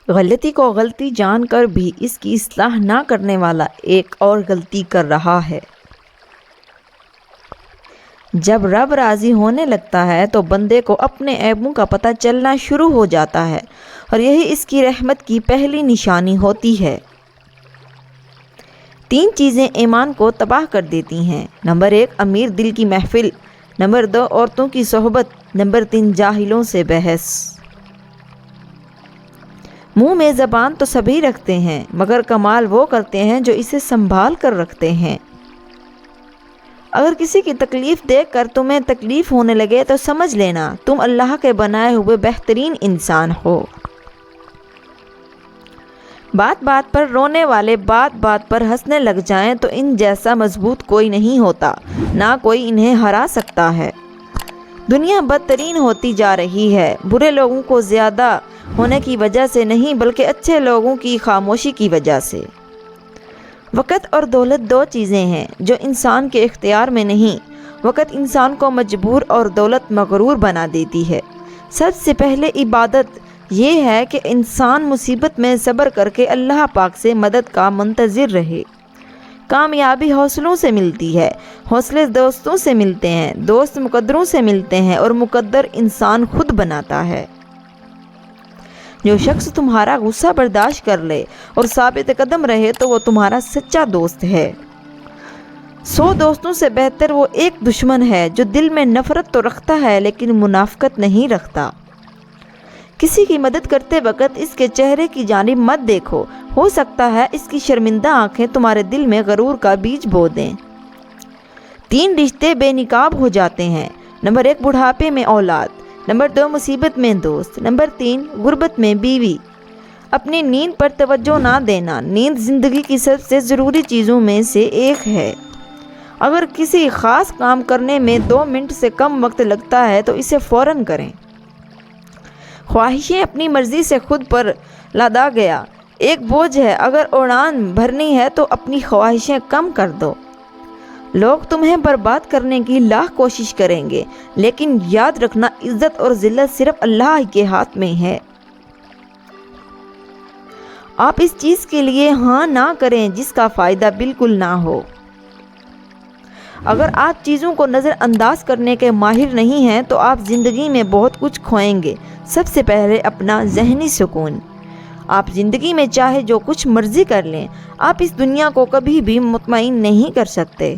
غلطی کو غلطی جان کر بھی اس کی اصلاح نہ کرنے والا ایک اور غلطی کر رہا ہے۔ جب رب راضی ہونے لگتا ہے تو بندے کو اپنے عیبوں کا پتہ چلنا شروع ہو جاتا ہے اور یہی اس کی رحمت کی پہلی نشانی ہوتی ہے۔ 3 چیزیں ایمان کو تباہ کر دیتی ہیں۔ نمبر 1 امیر دل کی محفل، نمبر 2 عورتوں کی صحبت، نمبر 3 جاہلوں سے بحث۔ منہ میں زبان تو سبھی رکھتے ہیں مگر کمال وہ کرتے ہیں جو اسے سنبھال کر رکھتے ہیں۔ اگر کسی کی تکلیف دیکھ کر تمہیں تکلیف ہونے لگے تو سمجھ لینا تم اللہ کے بنائے ہوئے بہترین انسان ہو۔ بات بات پر رونے والے بات بات پر ہنسنے لگ جائیں تو ان جیسا مضبوط کوئی نہیں ہوتا، نہ کوئی انہیں ہرا سکتا ہے۔ دنیا بدترین ہوتی جا رہی ہے، برے لوگوں کو زیادہ ہونے کی وجہ سے نہیں بلکہ اچھے لوگوں کی خاموشی کی وجہ سے۔ وقت اور دولت 2 چیزیں ہیں جو انسان کے اختیار میں نہیں۔ وقت انسان کو مجبور اور دولت مغرور بنا دیتی ہے۔ سب سے پہلے عبادت یہ ہے کہ انسان مصیبت میں صبر کر کے اللہ پاک سے مدد کا منتظر رہے۔ کامیابی حوصلوں سے ملتی ہے، حوصلے دوستوں سے ملتے ہیں، دوست مقدروں سے ملتے ہیں اور مقدر انسان خود بناتا ہے۔ جو شخص تمہارا غصہ برداشت کر لے اور ثابت قدم رہے تو وہ تمہارا سچا دوست ہے۔ 100 دوستوں سے بہتر وہ ایک دشمن ہے جو دل میں نفرت تو رکھتا ہے لیکن منافقت نہیں رکھتا۔ کسی کی مدد کرتے وقت اس کے چہرے کی جانب مت دیکھو، ہو سکتا ہے اس کی شرمندہ آنکھیں تمہارے دل میں غرور کا بیج بو دیں۔ 3 رشتے بے نقاب ہو جاتے ہیں۔ نمبر 1 بڑھاپے میں اولاد، نمبر 2 مصیبت میں دوست، نمبر 3 غربت میں بیوی۔ اپنی نیند پر توجہ نہ دینا، نیند زندگی کی سب سے ضروری چیزوں میں سے ایک ہے۔ اگر کسی خاص کام کرنے میں 2 منٹ سے کم وقت لگتا ہے تو اسے فوراً کریں۔ خواہشیں اپنی مرضی سے خود پر لادا گیا ایک بوجھ ہے، اگر اڑان بھرنی ہے تو اپنی خواہشیں کم کر دو۔ لوگ تمہیں برباد کرنے کی لاکھ کوشش کریں گے لیکن یاد رکھنا عزت اور ذلت صرف اللہ کے ہاتھ میں ہے۔ آپ اس چیز کے لیے ہاں نہ کریں جس کا فائدہ بالکل نہ ہو۔ اگر آپ چیزوں کو نظر انداز کرنے کے ماہر نہیں ہیں تو آپ زندگی میں بہت کچھ کھوئیں گے۔ سب سے پہلے اپنا ذہنی سکون۔ آپ زندگی میں چاہے جو کچھ مرضی کر لیں، آپ اس دنیا کو کبھی بھی مطمئن نہیں کر سکتے۔